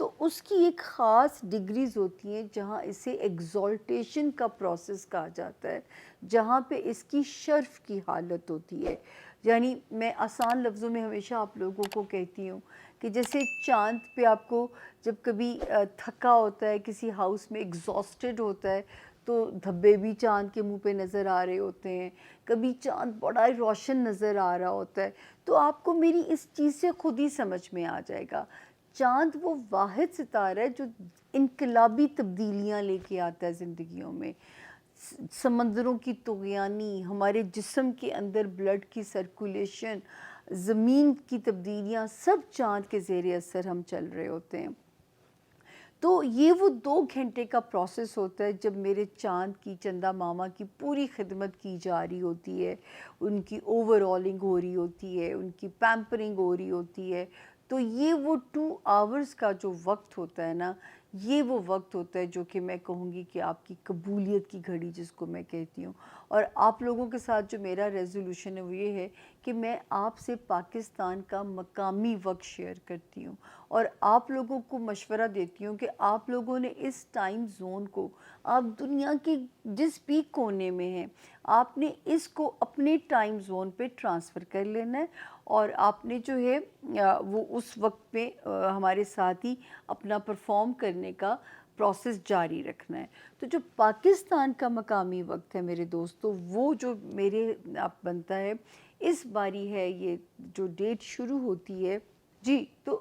تو اس کی ایک خاص ڈگریز ہوتی ہیں جہاں اسے ایگزالٹیشن کا پروسیس کہا جاتا ہے، جہاں پہ اس کی شرف کی حالت ہوتی ہے. یعنی میں آسان لفظوں میں ہمیشہ آپ لوگوں کو کہتی ہوں کہ جیسے چاند پہ آپ کو جب کبھی تھکا ہوتا ہے، کسی ہاؤس میں ایگزاسٹڈ ہوتا ہے، تو دھبے بھی چاند کے منہ پہ نظر آ رہے ہوتے ہیں، کبھی چاند بڑا روشن نظر آ رہا ہوتا ہے. تو آپ کو میری اس چیز سے خود ہی سمجھ میں آ جائے گا، چاند وہ واحد ستارہ ہے جو انقلابی تبدیلیاں لے کے آتا ہے زندگیوں میں. سمندروں کی طغیانی، ہمارے جسم کے اندر بلڈ کی سرکولیشن، زمین کی تبدیلیاں، سب چاند کے زیر اثر ہم چل رہے ہوتے ہیں. تو یہ وہ 2 گھنٹے کا پروسیس ہوتا ہے جب میرے چاند کی، چندہ ماما کی پوری خدمت کی جا رہی ہوتی ہے، ان کی اوور آلنگ ہو رہی ہوتی ہے، ان کی پیمپرنگ ہو رہی ہوتی ہے. تو یہ وہ 2 آورز کا جو وقت ہوتا ہے نا، یہ وہ وقت ہوتا ہے جو کہ میں کہوں گی کہ آپ کی قبولیت کی گھڑی جس کو میں کہتی ہوں. اور آپ لوگوں کے ساتھ جو میرا ریزولوشن ہے وہ یہ ہے کہ میں آپ سے پاکستان کا مقامی وقت شیئر کرتی ہوں، اور آپ لوگوں کو مشورہ دیتی ہوں کہ آپ لوگوں نے اس ٹائم زون کو، آپ دنیا کے جس بھی کونے میں ہیں، آپ نے اس کو اپنے ٹائم زون پہ ٹرانسفر کر لینا ہے، اور آپ نے جو ہے وہ اس وقت میں ہمارے ساتھ ہی اپنا پرفارم کرنے کا پروسیس جاری رکھنا ہے. تو جو پاکستان کا مقامی وقت ہے میرے دوستو، وہ جو میرے آپ بنتا ہے اس باری ہے، یہ جو ڈیٹ شروع ہوتی ہے. جی تو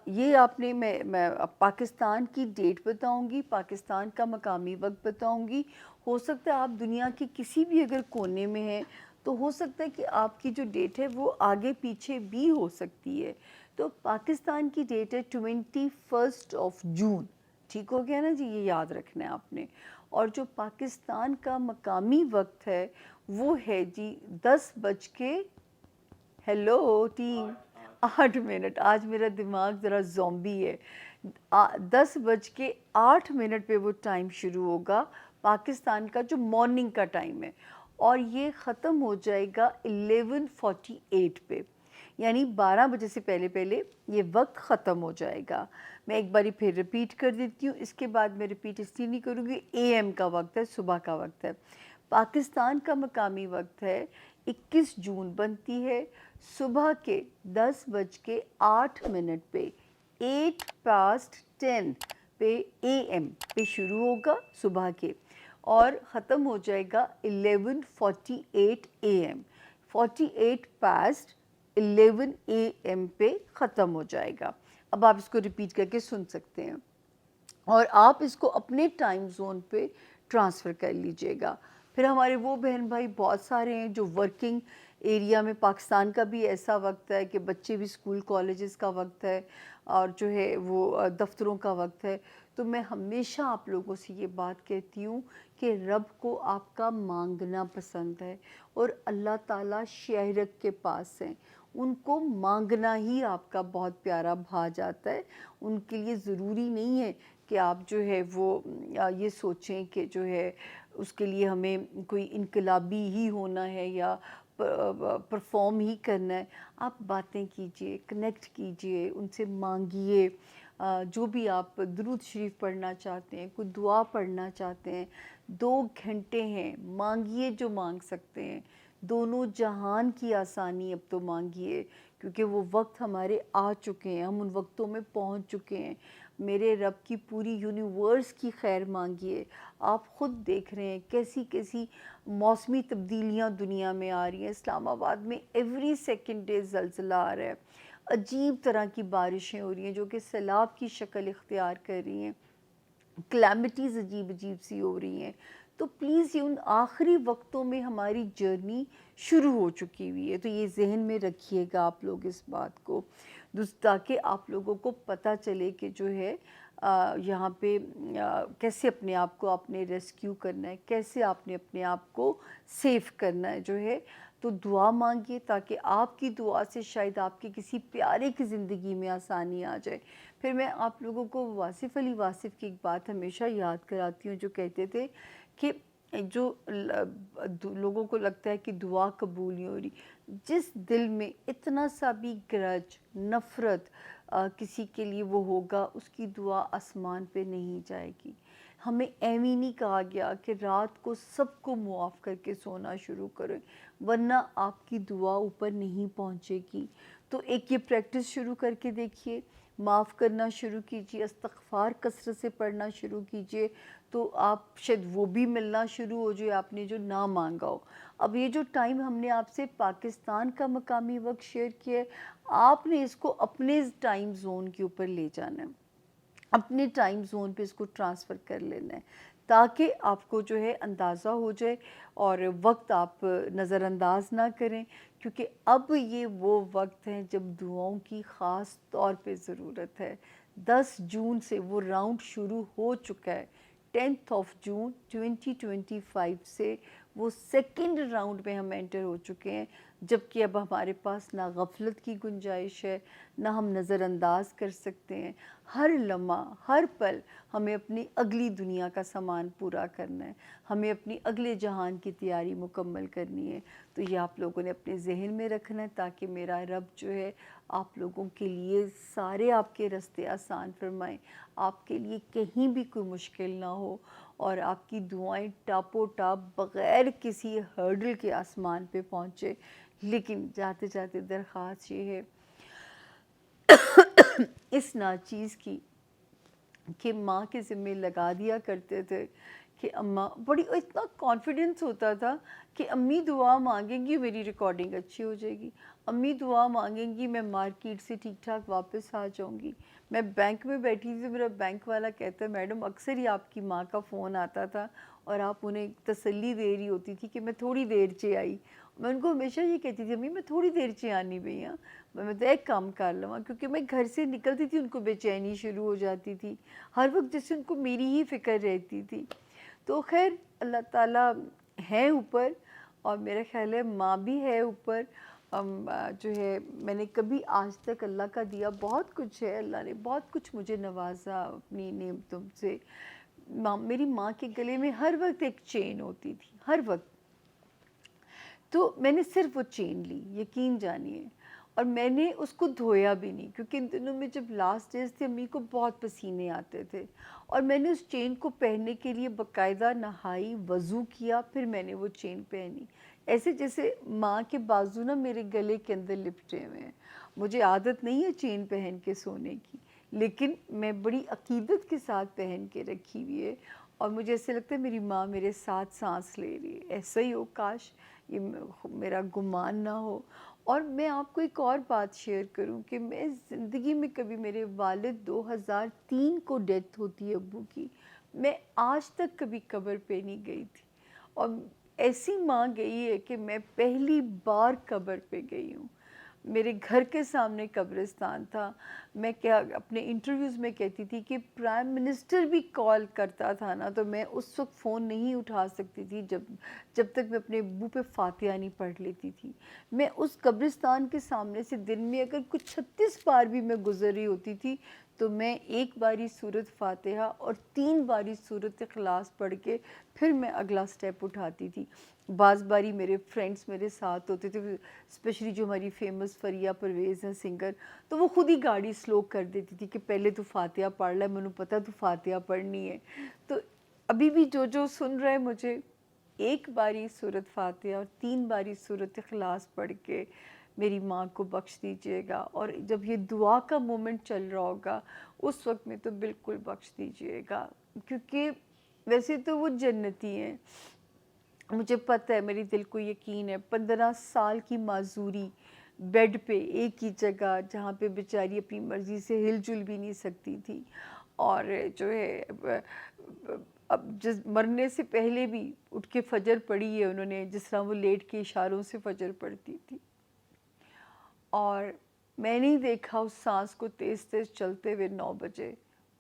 یہ آپ نے، میں پاکستان کی ڈیٹ بتاؤں گی، پاکستان کا مقامی وقت بتاؤں گی. ہو سکتا ہے آپ دنیا کے کسی بھی اگر کونے میں ہیں تو ہو سکتا ہے کہ آپ کی جو ڈیٹ ہے وہ آگے پیچھے بھی ہو سکتی ہے. تو پاکستان کی ڈیٹ ہے 21 جون. ٹھیک ہو گیا نا جی، یہ یاد رکھنا ہے آپ نے. اور جو پاکستان کا مقامی وقت ہے وہ ہے جی 10 بج کے، ہیلو ٹیم، 8 منٹ. آج میرا دماغ ذرا زومبی ہے. 10 بج کے 8 منٹ پہ وہ ٹائم شروع ہوگا پاکستان کا جو مارننگ کا ٹائم ہے، اور یہ ختم ہو جائے گا 11:48 پہ. یعنی 12 بجے سے پہلے پہلے یہ وقت ختم ہو جائے گا. میں ایک باری پھر رپیٹ کر دیتی ہوں، اس کے بعد میں رپیٹ اس لیے نہیں کروں گی. اے ایم کا وقت ہے، صبح کا وقت ہے. پاکستان کا مقامی وقت ہے 21 جون، بنتی ہے صبح کے 10:08 پہ، 8:10 پہ اے ایم پہ شروع ہوگا صبح کے، اور ختم ہو جائے گا 11:48 اے ایم. 11 اے ایم پہ ختم ہو جائے گا. اب آپ اس کو ریپیٹ کر کے سن سکتے ہیں، اور آپ اس کو اپنے ٹائم زون پہ ٹرانسفر کر لیجئے گا. پھر ہمارے وہ بہن بھائی بہت سارے ہیں جو ورکنگ ایریا میں، پاکستان کا بھی ایسا وقت ہے کہ بچے بھی اسکول کالجز کا وقت ہے، اور جو ہے وہ دفتروں کا وقت ہے. تو میں ہمیشہ آپ لوگوں سے یہ بات کہتی ہوں کہ رب کو آپ کا مانگنا پسند ہے، اور اللہ تعالیٰ شہرت کے پاس ہیں، ان کو مانگنا ہی آپ کا بہت پیارا بھا جاتا ہے. ان کے لیے ضروری نہیں ہے کہ آپ جو ہے وہ یہ سوچیں کہ جو ہے اس کے لیے ہمیں کوئی انقلابی ہی ہونا ہے یا پرفارم ہی کرنا ہے. آپ باتیں کیجئے، کنیکٹ کیجئے، ان سے مانگیے. جو بھی آپ درود شریف پڑھنا چاہتے ہیں، کوئی دعا پڑھنا چاہتے ہیں، 2 گھنٹے ہیں، مانگیے جو مانگ سکتے ہیں. دونوں جہان کی آسانی اب تو مانگیے، کیونکہ وہ وقت ہمارے آ چکے ہیں، ہم ان وقتوں میں پہنچ چکے ہیں. میرے رب کی پوری یونیورس کی خیر مانگیے. آپ خود دیکھ رہے ہیں کیسی کیسی موسمی تبدیلیاں دنیا میں آ رہی ہیں. اسلام آباد میں ایوری سیکنڈ ڈے زلزلہ آ رہا ہے، عجیب طرح کی بارشیں ہو رہی ہیں جو کہ سیلاب کی شکل اختیار کر رہی ہیں، کلیمٹیز عجیب عجیب سی ہو رہی ہیں. تو پلیز یہ ان آخری وقتوں میں ہماری جرنی شروع ہو چکی ہوئی ہے، تو یہ ذہن میں رکھیے گا آپ لوگ اس بات کو، تاکہ آپ لوگوں کو پتہ چلے کہ جو ہے یہاں پہ کیسے اپنے آپ کو آپ نے ریسکیو کرنا ہے، کیسے آپ نے اپنے آپ کو سیف کرنا ہے جو ہے. تو دعا مانگیے تاکہ آپ کی دعا سے شاید آپ کی کسی پیارے کی زندگی میں آسانی آ جائے. پھر میں آپ لوگوں کو واصف علی واصف کی ایک بات ہمیشہ یاد کراتی ہوں جو کہتے تھے کہ جو لوگوں کو لگتا ہے کہ دعا قبول نہیں ہو رہی، جس دل میں اتنا سا بھی گرج، نفرت کسی کے لیے وہ ہوگا، اس کی دعا آسمان پہ نہیں جائے گی۔ ہمیں ایویں نہیں کہا گیا کہ رات کو سب کو معاف کر کے سونا شروع کریں، ورنہ آپ کی دعا اوپر نہیں پہنچے گی۔ تو ایک یہ پریکٹس شروع کر کے دیکھیے، معاف کرنا شروع کیجیے، استغفار کثرت سے پڑھنا شروع کیجیے، تو آپ شاید وہ بھی ملنا شروع ہو جائے آپ نے جو نہ مانگا ہو۔ اب یہ جو ٹائم ہم نے آپ سے پاکستان کا مقامی وقت شیئر کیا ہے، آپ نے اس کو اپنے ٹائم زون کے اوپر لے جانا ہے، اپنے ٹائم زون پہ اس کو ٹرانسفر کر لینا ہے، تاکہ آپ کو جو ہے اندازہ ہو جائے اور وقت آپ نظر انداز نہ کریں، کیونکہ اب یہ وہ وقت ہے جب دعاؤں کی خاص طور پہ ضرورت ہے۔ 10 جون سے وہ راؤنڈ شروع ہو چکا ہے، 10 جون 2025 سے وہ سیکنڈ راؤنڈ میں ہم انٹر ہو چکے ہیں، جبکہ اب ہمارے پاس نہ غفلت کی گنجائش ہے، نہ ہم نظر انداز کر سکتے ہیں۔ ہر لمحہ، ہر پل ہمیں اپنی اگلی دنیا کا سامان پورا کرنا ہے، ہمیں اپنی اگلے جہان کی تیاری مکمل کرنی ہے۔ تو یہ آپ لوگوں نے اپنے ذہن میں رکھنا ہے، تاکہ میرا رب جو ہے آپ لوگوں کے لیے سارے آپ کے راستے آسان فرمائیں، آپ کے لیے کہیں بھی کوئی مشکل نہ ہو، اور آپ کی دعائیں ٹاپو ٹاپ بغیر کسی ہرڈل کے آسمان پہ پہنچے۔ لیکن جاتے جاتے درخواست یہ ہے اس ناچیز کی کہ ماں کے ذمہ لگا دیا کرتے تھے کہ اماں بڑی اتنا کانفیڈنس ہوتا تھا کہ امی دعا مانگیں گی میری ریکارڈنگ اچھی ہو جائے گی، امی دعا مانگیں گی میں مارکیٹ سے ٹھیک ٹھاک واپس آ جاؤں گی۔ میں بینک میں بیٹھی تھی، میرا بینک والا کہتا ہے میڈم اکثر ہی آپ کی ماں کا فون آتا تھا اور آپ انہیں تسلی دے رہی ہوتی تھی کہ میں تھوڑی دیر چے آئی۔ میں ان کو ہمیشہ یہ کہتی تھی امی میں تھوڑی دیر چے آنی بھئی ہاں، میں تو ایک کام کر لوں، کیونکہ میں گھر سے نکلتی تھی ان کو بے چینی شروع ہو جاتی تھی، ہر وقت جیسے ان کو میری ہی فکر رہتی تھی۔ تو خیر اللہ تعالیٰ ہے اوپر، اور میرا خیال ہے ماں بھی ہے اوپر۔ جو ہے میں نے کبھی آج تک اللہ کا دیا بہت کچھ ہے، اللہ نے بہت کچھ مجھے نوازا اپنی نعمتوں سے۔ میری ماں کے گلے میں ہر وقت ایک چین ہوتی تھی، ہر وقت، تو میں نے صرف وہ چین لی، یقین جانیے، اور میں نے اس کو دھویا بھی نہیں، کیونکہ ان دنوں میں جب لاسٹ ڈیز تھے امی کو بہت پسینے آتے تھے، اور میں نے اس چین کو پہننے کے لیے باقاعدہ نہائی، وضو کیا، پھر میں نے وہ چین پہنی، ایسے جیسے ماں کے بازو نا میرے گلے کے اندر لپٹے ہوئے ہیں۔ مجھے عادت نہیں ہے چین پہن کے سونے کی، لیکن میں بڑی عقیدت کے ساتھ پہن کے رکھی ہوئی ہے، اور مجھے ایسے لگتا ہے میری ماں میرے ساتھ سانس لے رہی ہے، ایسا ہی ہو، کاش یہ میرا گمان نہ ہو۔ اور میں آپ کو ایک اور بات شیئر کروں کہ میں زندگی میں کبھی، میرے والد 2003 کو ڈیتھ ہوتی ہے ابو کی، میں آج تک کبھی قبر پہ نہیں گئی تھی، اور ایسی ماں گئی ہے کہ میں پہلی بار قبر پہ گئی ہوں۔ میرے گھر کے سامنے قبرستان تھا، میں کیا اپنے انٹرویوز میں کہتی تھی کہ پرائم منسٹر بھی کال کرتا تھا نا تو میں اس وقت فون نہیں اٹھا سکتی تھی جب تک میں اپنے ابو پہ فاتحہ نہیں پڑھ لیتی تھی۔ میں اس قبرستان کے سامنے سے دن میں اگر کچھ 36 بار بھی میں گزر رہی ہوتی تھی تو میں ایک باری سورۃ فاتحہ اور 3 باری سورۃ اخلاص پڑھ کے پھر میں اگلا سٹیپ اٹھاتی تھی۔ بعض باری میرے فرینڈس میرے ساتھ ہوتے تھے، اسپیشلی جو ہماری فیمس فریہ پرویز ہیں سنگر، تو وہ خود ہی گاڑی سلو کر دیتی تھی کہ پہلے تو فاتحہ پڑھ لے، مجھے پتہ تو فاتحہ پڑھنی ہے۔ تو ابھی بھی جو سن رہا ہے مجھے، ایک باری سورۃ فاتحہ اور 3 باری سورۃ اخلاص پڑھ کے میری ماں کو بخش دیجیے گا، اور جب یہ دعا کا مومنٹ چل رہا ہوگا اس وقت میں تو بالکل بخش دیجیے گا، کیونکہ ویسے تو وہ جنتی ہیں، مجھے پتہ ہے، میری دل کو یقین ہے، 15 سال کی معذوری بیڈ پہ ایک ہی جگہ، جہاں پہ بیچاری اپنی مرضی سے ہل جل بھی نہیں سکتی تھی، اور جو ہے اب مرنے سے پہلے بھی اٹھ کے فجر پڑھی ہے انہوں نے، جس طرح وہ لیٹ کے اشاروں سے فجر پڑھتی تھی، اور میں نہیں دیکھا اس سانس کو تیز تیز چلتے ہوئے 9 بجے،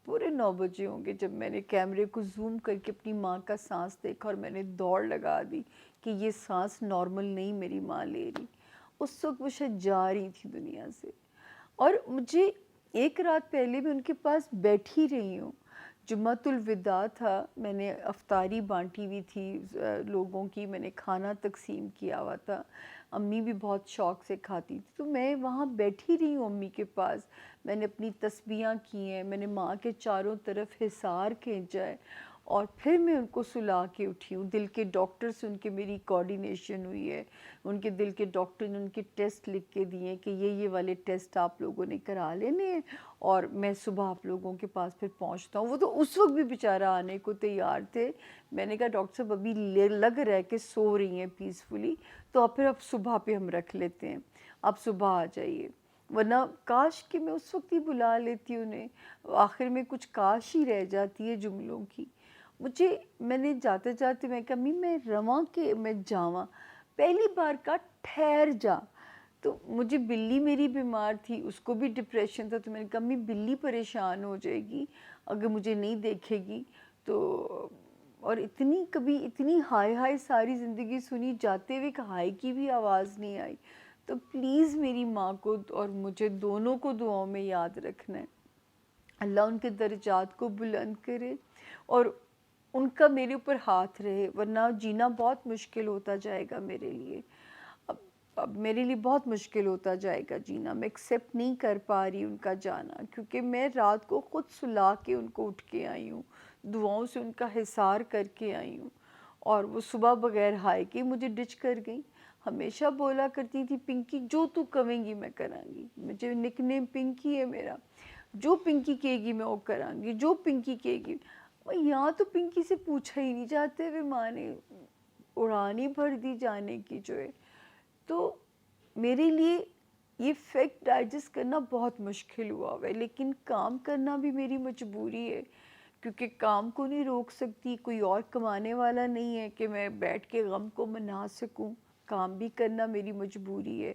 پورے 9 بجے ہوں گے جب میں نے کیمرے کو زوم کر کے اپنی ماں کا سانس دیکھا، اور میں نے دوڑ لگا دی کہ یہ سانس نارمل نہیں میری ماں لے رہی۔ اس وقت وہ شاید جا رہی تھی دنیا سے، اور مجھے ایک رات پہلے بھی ان کے پاس بیٹھی رہی ہوں، جمعۃ الوداع تھا، میں نے افطاری بانٹی ہوئی تھی لوگوں کی، میں نے کھانا تقسیم کیا ہوا تھا، امی بھی بہت شوق سے کھاتی تھی، تو میں وہاں بیٹھی رہی ہوں امی کے پاس، میں نے اپنی تسبیحاں کی ہیں، میں نے ماں کے چاروں طرف حصار کھینچا ہے، اور پھر میں ان کو سلا کے اٹھی ہوں. دل کے ڈاکٹر سے ان کے میری کوارڈینیشن ہوئی ہے، ان کے دل کے ڈاکٹر نے ان کے ٹیسٹ لکھ کے دیے کہ یہ والے ٹیسٹ آپ لوگوں نے کرا لینے ہیں، اور میں صبح آپ لوگوں کے پاس پھر پہنچتا ہوں. وہ تو اس وقت بھی بیچارہ آنے کو تیار تھے. میں نے کہا ڈاکٹر صاحب ابھی لگ رہا ہے کہ سو رہی ہیں پیسفلی، تو اب پھر اب صبح پہ ہم رکھ لیتے ہیں، آپ صبح آ جائیے. ورنہ کاش کہ میں اس وقت ہی بلا لیتی انہیں، آخر میں کچھ کاش ہی رہ جاتی ہے جملوں کی. میں نے جاتے جاتے میں کہا امی میں رواں کہ میں جاواں، پہلی بار کا ٹھہر جا. تو مجھے بلی میری بیمار تھی، اس کو بھی ڈپریشن تھا، تو میں نے کہا امی بلی پریشان ہو جائے گی اگر مجھے نہیں دیکھے گی تو. اور کبھی اتنی ہائے ہائے ساری زندگی سنی، جاتے ہوئے ایک ہائے کی بھی آواز نہیں آئی. تو پلیز میری ماں کو اور مجھے دونوں کو دعاؤں میں یاد رکھنا ہے. اللہ ان کے درجات کو بلند کرے اور ان کا میرے اوپر ہاتھ رہے، ورنہ جینا بہت مشکل ہوتا جائے گا میرے لیے. اب میرے لیے بہت مشکل ہوتا جائے گا جینا. میں ایکسیپٹ نہیں کر پا رہی ان کا جانا، کیونکہ میں رات کو خود سلا کے ان کو اٹھ کے آئی ہوں، دعاؤں سے ان کا حصار کر کے آئی ہوں، اور وہ صبح بغیر ہائے کے مجھے ڈچ کر گئی. ہمیشہ بولا کرتی تھی پنکی جو تو کہیں گی میں کراں گی، مجھے نک نیم پنکی ہے میرا، جو پنکی کہے گی میں وہ کراں گی، جو پنکی کہے گی. یہاں تو پنکی سے پوچھا ہی نہیں جاتے ہوئے ماں نے اڑانی بھر دی جانے کی جو ہے. تو میرے لیے یہ فیکٹ ڈائجسٹ کرنا بہت مشکل ہوا ہے، لیکن کام کرنا بھی میری مجبوری ہے، کیونکہ کام کو نہیں روک سکتی، کوئی اور کمانے والا نہیں ہے کہ میں بیٹھ کے غم کو منا سکوں. کام بھی کرنا میری مجبوری ہے،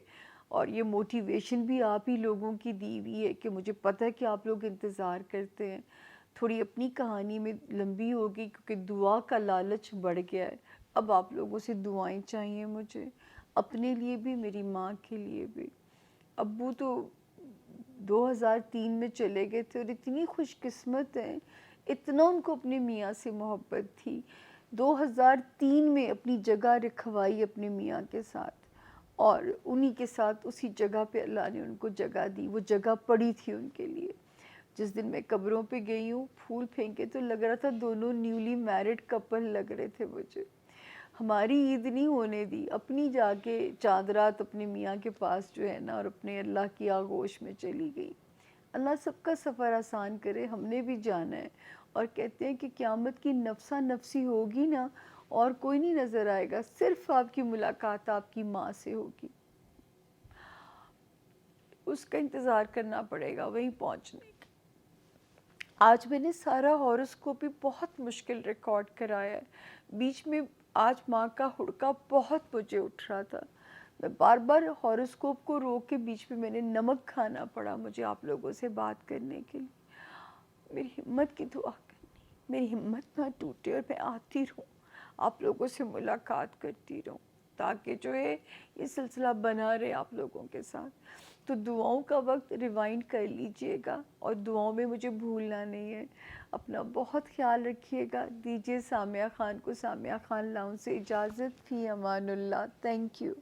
اور یہ موٹیویشن بھی آپ ہی لوگوں کی دی ہوئی ہے کہ مجھے پتہ ہے کہ آپ لوگ انتظار کرتے ہیں. تھوڑی اپنی کہانی میں لمبی ہوگی کیونکہ دعا کا لالچ بڑھ گیا ہے. اب آپ لوگوں سے دعائیں چاہیے مجھے، اپنے لیے بھی، میری ماں کے لیے بھی. ابو تو 2003 میں چلے گئے تھے، اور اتنی خوش قسمت ہیں، اتنا ان کو اپنے میاں سے محبت تھی. 2003 میں اپنی جگہ رکھوائی اپنے میاں کے ساتھ، اور انہی کے ساتھ اسی جگہ پہ اللہ نے ان کو جگہ دی. وہ جگہ پڑی تھی ان کے لیے. جس دن میں قبروں پہ گئی ہوں پھول پھینکے تو لگ رہا تھا دونوں نیولی میرڈ کپل لگ رہے تھے مجھے. ہماری عید نہیں ہونے دی، اپنی جا کے چاند رات اپنے میاں کے پاس جو ہے نا، اور اپنے اللہ کی آغوش میں چلی گئی. اللہ سب کا سفر آسان کرے، ہم نے بھی جانا ہے. اور کہتے ہیں کہ قیامت کی نفسا نفسی ہوگی نا، اور کوئی نہیں نظر آئے گا، صرف آپ کی ملاقات آپ کی ماں سے ہوگی. اس کا انتظار کرنا پڑے گا وہیں پہنچنے کا. آج میں نے سارا ہاروسکوپ بھی بہت مشکل ریکارڈ کرایا ہے. بیچ میں آج ماں کا ہڑکا بہت مجھے اٹھ رہا تھا، میں بار بار ہاروسکوپ کو روک کے بیچ میں میں نے نمک کھانا پڑا مجھے آپ لوگوں سے بات کرنے کے لیے. میری ہمت کی دعا کرنی، میری ہمت نہ ٹوٹے، اور میں آتی رہوں آپ لوگوں سے ملاقات کرتی رہوں، تاکہ جو ہے یہ سلسلہ بنا رہے آپ لوگوں کے ساتھ. تو دعاؤں کا وقت ریوائنڈ کر لیجئے گا، اور دعاؤں میں مجھے بھولنا نہیں ہے. اپنا بہت خیال رکھیے گا. دیجیے سامیہ خان کو سامیہ خان لاؤنج سے اجازت. فی امان اللہ. Thank you.